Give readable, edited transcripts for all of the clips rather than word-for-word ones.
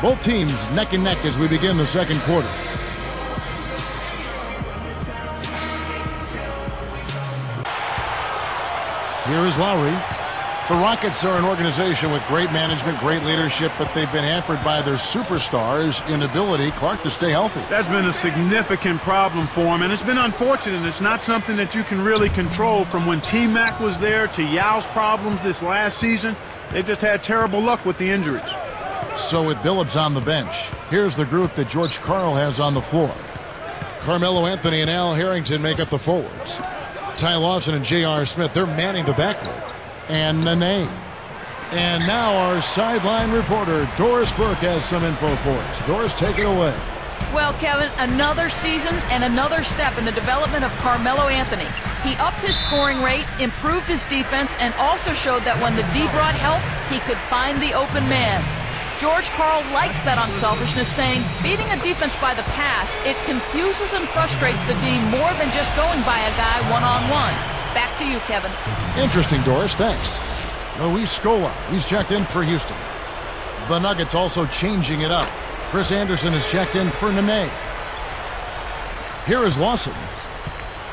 Both teams neck and neck as we begin the second quarter. Here is Lowry. The Rockets are an organization with great management, great leadership, but they've been hampered by their superstars' inability, Clark, to stay healthy. That's been a significant problem for him, and it's been unfortunate. It's not something that you can really control. From when T-Mac was there to Yao's problems this last season, they've just had terrible luck with the injuries. So with Billups on the bench, here's the group that George Karl has on the floor. Carmelo Anthony and Al Harrington make up the forwards. Ty Lawson and J.R. Smith, they're manning the backcourt. And Nene. And now our sideline reporter, Doris Burke, has some info for us. Doris, take it away. Well, Kevin, another season and another step in the development of Carmelo Anthony. He upped his scoring rate, improved his defense, and also showed that when the D brought help, he could find the open man. George Karl likes that unselfishness, saying, beating a defense by the pass, it confuses and frustrates the D more than just going by a guy one-on-one. Back to you, Kevin. Interesting, Doris. Thanks. Luis Scola, he's checked in for Houston. The Nuggets also changing it up. Chris Anderson has checked in for Nene. Here is Lawson.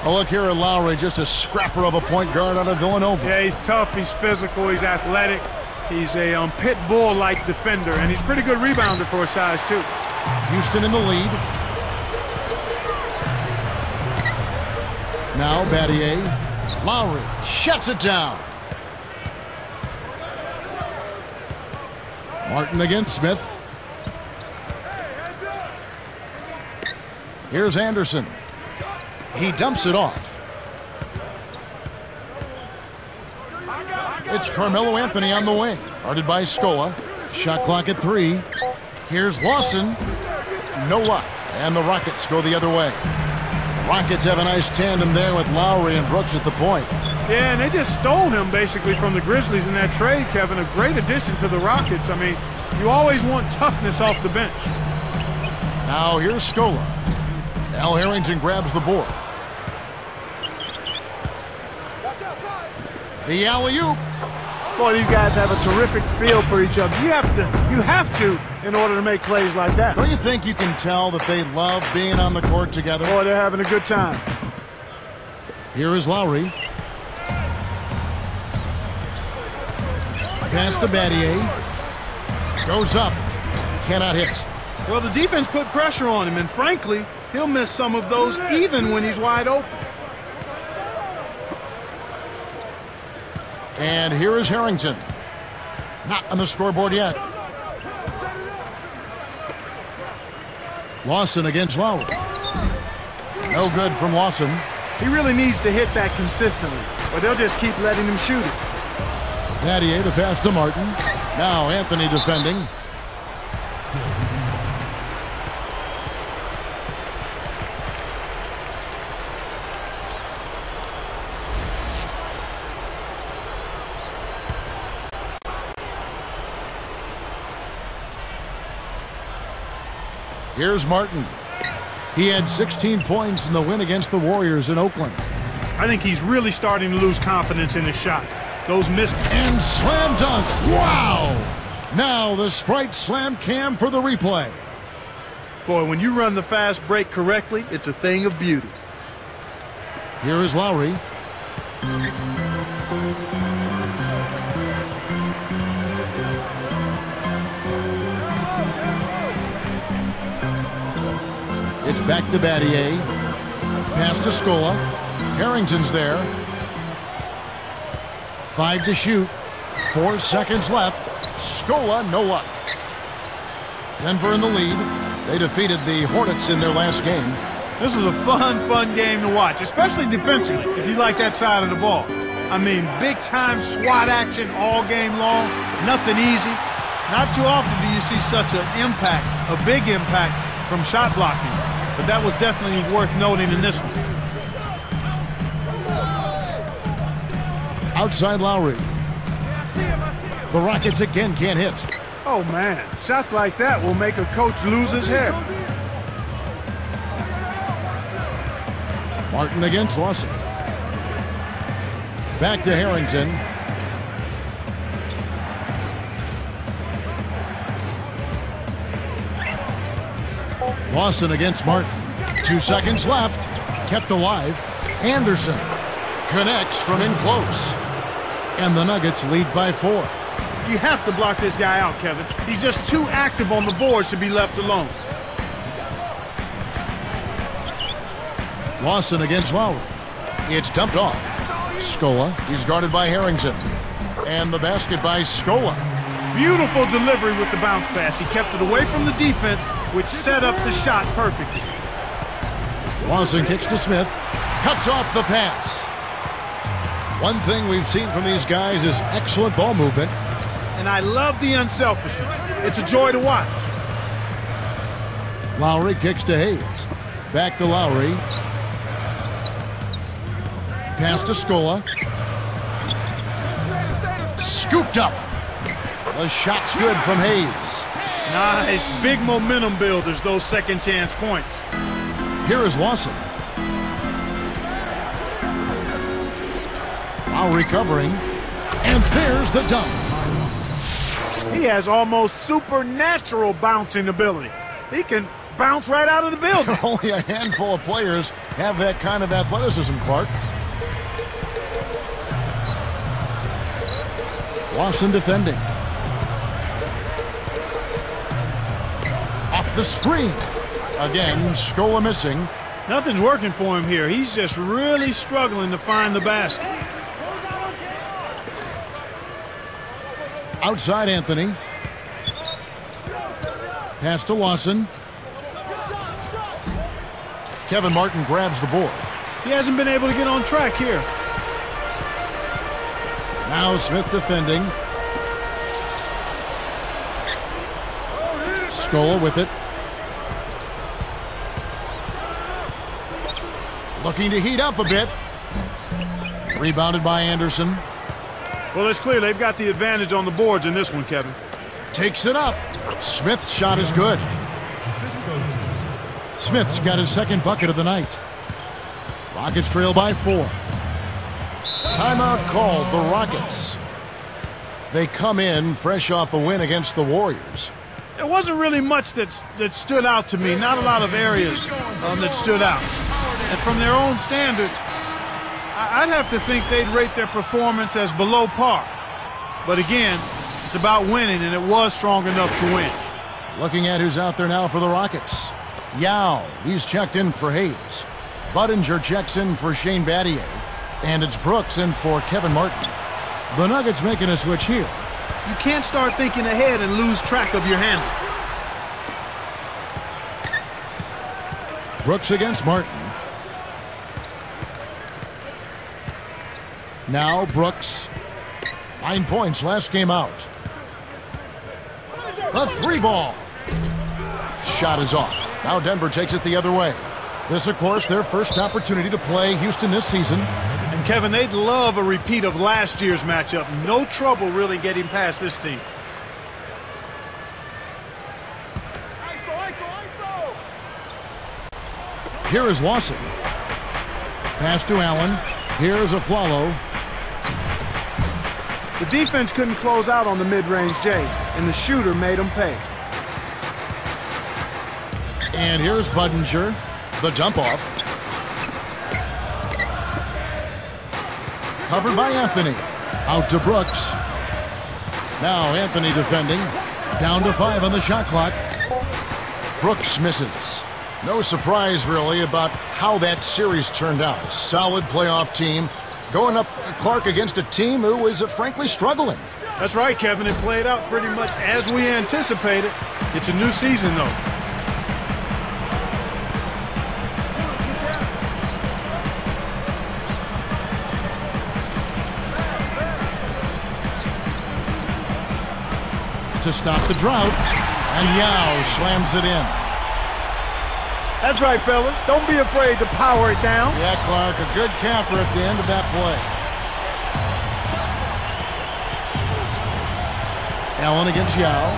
Oh, look here at Lowry, just a scrapper of a point guard out of Villanova. Yeah, he's tough, he's physical, he's athletic. He's a pit bull-like defender, and he's a pretty good rebounder for his size, too. Houston in the lead. Now Battier. Lowry shuts it down. Martin against Smith. Here's Anderson. He dumps it off. It's Carmelo Anthony on the wing. Guarded by Scola. Shot clock at 3. Here's Lawson. No luck. And the Rockets go the other way. Rockets have a nice tandem there with Lowry and Brooks at the point. Yeah, and they just stole him basically from the Grizzlies in that trade, Kevin. A great addition to the Rockets. I mean, you always want toughness off the bench. Now here's Scola. Al Harrington grabs the board. The alley-oop. Boy, these guys have a terrific feel for each other. You have to in order to make plays like that. Don't you think you can tell that they love being on the court together? Boy, they're having a good time. Here is Lowry. Pass to Battier. Goes up. Cannot hit. Well, the defense put pressure on him, and frankly, he'll miss some of those even when he's wide open. And here is Harrington. Not on the scoreboard yet. Lawson against Lowry. No good from Lawson. He really needs to hit that consistently, or they'll just keep letting him shoot it. Battier to pass to Martin. Now Anthony defending. Here's Martin. He had 16 points in the win against the Warriors in Oakland. I think he's really starting to lose confidence in his shot. Those missed. And slam dunk. Wow! Now the Sprite Slam Cam for the replay. Boy, when you run the fast break correctly, it's a thing of beauty. Here is Lowry. It's back to Battier. Pass to Scola. Harrington's there. 5 to shoot. 4 seconds left. Scola, no luck. Denver in the lead. They defeated the Hornets in their last game. This is a fun game to watch, especially defensively, if you like that side of the ball. I mean, big-time SWAT action all game long. Nothing easy. Not too often do you see such an impact, a big impact, from shot blocking. But that was definitely worth noting in this one. Outside Lowry. The Rockets again can't hit. Oh, man. Shots like that will make a coach lose his head. Martin against Lawson. Back to Harrington. Lawson against Martin. 2 seconds left. Kept alive. Anderson connects from in close. And the Nuggets lead by 4. You have to block this guy out, Kevin. He's just too active on the boards to be left alone. Lawson against Lowry. It's dumped off. Scola. He's guarded by Harrington. And the basket by Scola. Beautiful delivery with the bounce pass. He kept it away from the defense, which set up the shot perfectly. Lawson kicks to Smith. Cuts off the pass. One thing we've seen from these guys is excellent ball movement. And I love the unselfishness. It's a joy to watch. Lowry kicks to Hayes. Back to Lowry. Pass to Scola. Scooped up. The shot's good from Hayes. Nice. Big momentum builders, those second chance points. Here is Lawson. Lowry covering. And there's the dunk. He has almost supernatural bouncing ability. He can bounce right out of the building. Only a handful of players have that kind of athleticism, Clark. Lawson defending. Off the screen. Again, Scola missing. Nothing's working for him here. He's just really struggling to find the basket. Outside Anthony. Pass to Lawson. Kevin Martin grabs the board. He hasn't been able to get on track here. Now Smith defending. Scola with it. Looking to heat up a bit. Rebounded by Anderson. Well, it's clear they've got the advantage on the boards in this one, Kevin. Takes it up. Smith's shot is good. Smith's got his second bucket of the night. Rockets trail by 4. Timeout called, the Rockets. They come in fresh off a win against the Warriors. There wasn't really much that stood out to me. Not a lot of areas that stood out. And from their own standards, I'd have to think they'd rate their performance as below par. But again, it's about winning, and it was strong enough to win. Looking at who's out there now for the Rockets. Yao, he's checked in for Hayes. Budinger checks in for Shane Battier. And it's Brooks in for Kevin Martin. The Nuggets making a switch here. You can't start thinking ahead and lose track of your handle. Brooks against Martin. Now Brooks. 9 points last game out. The 3-ball. Shot is off. Now Denver takes it the other way. This, of course, their first opportunity to play Houston this season. And Kevin, they'd love a repeat of last year's matchup. No trouble really getting past this team. Here is Lawson. Pass to Allen. Here's Aflalo. The defense couldn't close out on the mid-range J, and the shooter made them pay. And here's Budinger. The dump off. Covered by Anthony. Out to Brooks. Now Anthony defending. Down to 5 on the shot clock. Brooks misses. No surprise, really, about how that series turned out. A solid playoff team going up, Clark, against a team who is frankly struggling. That's right, Kevin. It played out pretty much as we anticipated. It's a new season, though. To stop the drought, and Yao slams it in. That's right, fellas. Don't be afraid to power it down. Yeah, Clark, a good camper at the end of that play. Allen against Yao.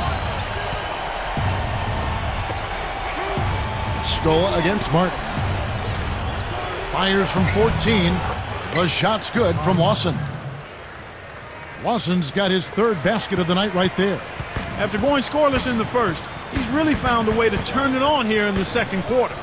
Scola against Martin. Fires from 14. The shot's good from Lawson. Lawson's got his 3rd basket of the night right there. After going scoreless in the first, He's really found a way to turn it on here in the second quarter.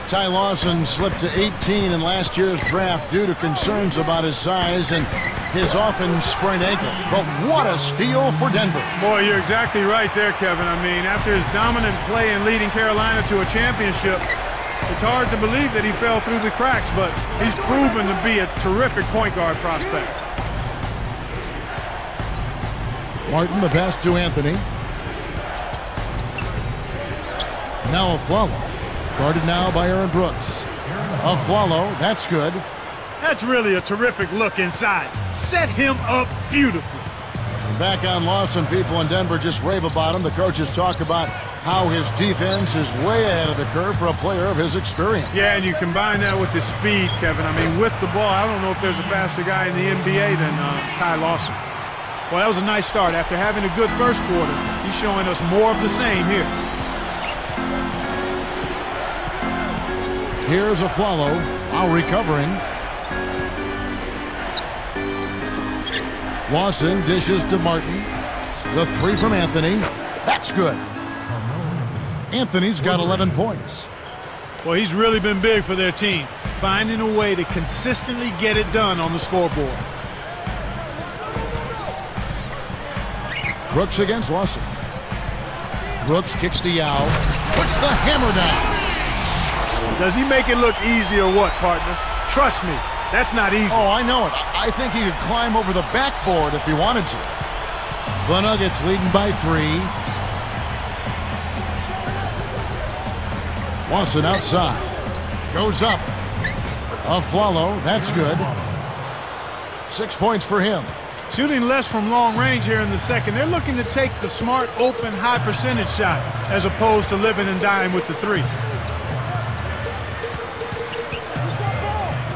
Ty Lawson slipped to 18 in last year's draft due to concerns about his size and his often sprained ankles. But what a steal for Denver. Boy, you're exactly right there, Kevin. I mean, after his dominant play in leading Carolina to a championship, it's hard to believe that he fell through the cracks, but he's proven to be a terrific point guard prospect. Martin, the pass to Anthony. Now Aflalo. Guarded now by Aaron Brooks. Aflalo, that's good. That's really a terrific look inside. Set him up beautifully. Back on Lawson, people in Denver just rave about him. The coaches talk about how his defense is way ahead of the curve for a player of his experience. Yeah, and you combine that with his speed, Kevin. I mean, with the ball, I don't know if there's a faster guy in the NBA than Ty Lawson. Well, that was a nice start. After having a good first quarter, he's showing us more of the same here. Here's Aflalo, while recovering. Lawson dishes to Martin. The three from Anthony. That's good. Anthony's got 11 points. Well, he's really been big for their team, finding a way to consistently get it done on the scoreboard. Brooks against Lawson. Brooks kicks to Yao. Puts the hammer down. Does he make it look easy or what, partner? Trust me, that's not easy. Oh, I know it. I think he could climb over the backboard if he wanted to. The Nuggets leading by 3. Lawson outside. Goes up. Aflalo, that's good. 6 points for him. Shooting less from long range here in the second. They're looking to take the smart, open, high percentage shot as opposed to living and dying with the 3.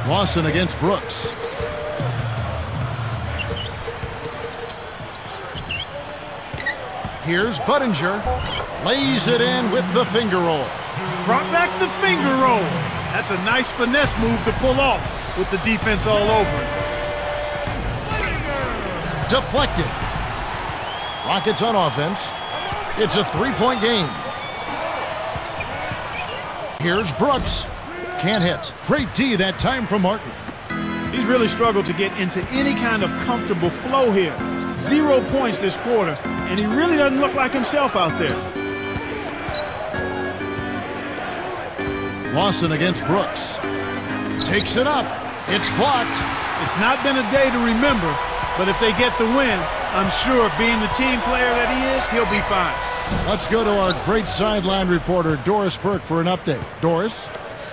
Lawson against Brooks. Here's Budinger. Lays it in with the finger roll. Brought back the finger roll. That's a nice finesse move to pull off with the defense all over it. Deflected. Rockets on offense. It's a 3-point game. Here's Brooks. Can't hit. Great D that time from Martin. He's really struggled to get into any kind of comfortable flow here. 0 points this quarter, and he really doesn't look like himself out there. Lawson against Brooks. Takes it up. It's blocked. It's not been a day to remember, but if they get the win, I'm sure being the team player that he is, he'll be fine. Let's go to our great sideline reporter, Doris Burke, for an update. Doris?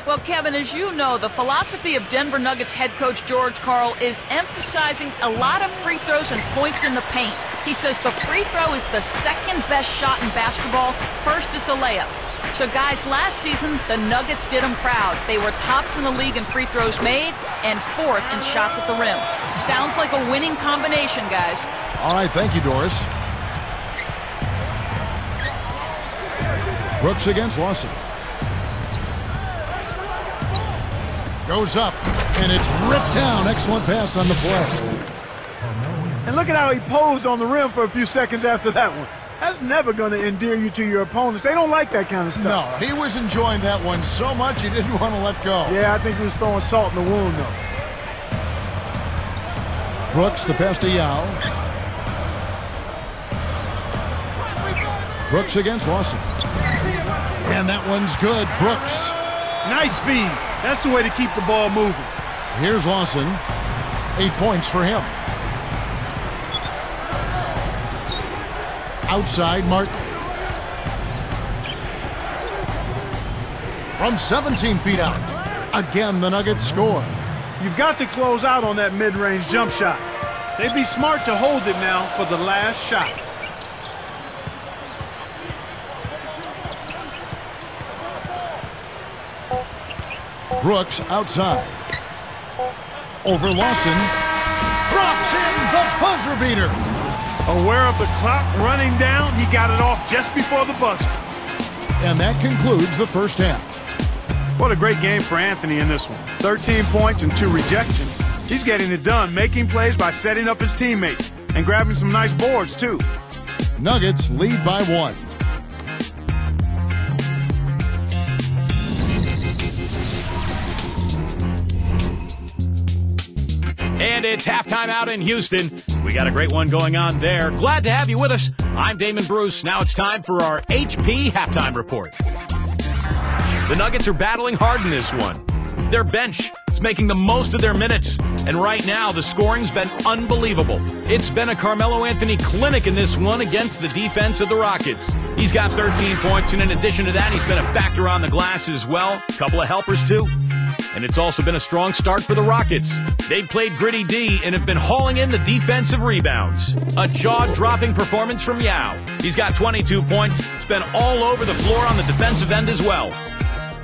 Well, Kevin, as you know, the philosophy of Denver Nuggets head coach George Karl is emphasizing a lot of free throws and points in the paint. He says the free throw is the second best shot in basketball. First is a layup. So, guys, last season, the Nuggets did them proud. They were tops in the league in free throws made and 4th in shots at the rim. Sounds like a winning combination, guys. All right, thank you, Doris. Brooks against Lawson. Goes up, and it's ripped down. Excellent pass on the play. And look at how he posed on the rim for a few seconds after that one. That's never going to endear you to your opponents. They don't like that kind of stuff. No, he was enjoying that one so much he didn't want to let go. Yeah, I think he was throwing salt in the wound, though. Brooks, the pass to Yao. Brooks against Lawson. And that one's good. Brooks. Nice speed. That's the way to keep the ball moving. Here's Lawson. 8 points for him. Outside, Martin. From 17 feet out. Again, the Nuggets score. You've got to close out on that mid-range jump shot. They'd be smart to hold it now for the last shot. Brooks outside. Over Lawson. Drops in the buzzer beater. Aware of the clock running down, he got it off just before the buzzer. And that concludes the first half. What a great game for Anthony in this one. 13 points and 2 rejections. He's getting it done, making plays by setting up his teammates and grabbing some nice boards, too. Nuggets lead by 1. And it's halftime out in Houston. We got a great one going on there. Glad to have you with us. I'm Damon Bruce. Now it's time for our HP halftime report. The Nuggets are battling hard in this one. Their bench is making the most of their minutes. And right now, the scoring's been unbelievable. It's been a Carmelo Anthony clinic in this one against the defense of the Rockets. He's got 13 points, and in addition to that, he's been a factor on the glass as well. A couple of helpers, too. And it's also been a strong start for the Rockets. They've played gritty D and have been hauling in the defensive rebounds. A jaw-dropping performance from Yao. He's got 22 points. It's been all over the floor on the defensive end as well.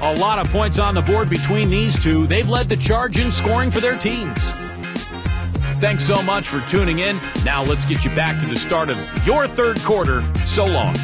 A lot of points on the board between these two. They've led the charge in scoring for their teams. Thanks so much for tuning in. Now let's get you back to the start of your third quarter. So long.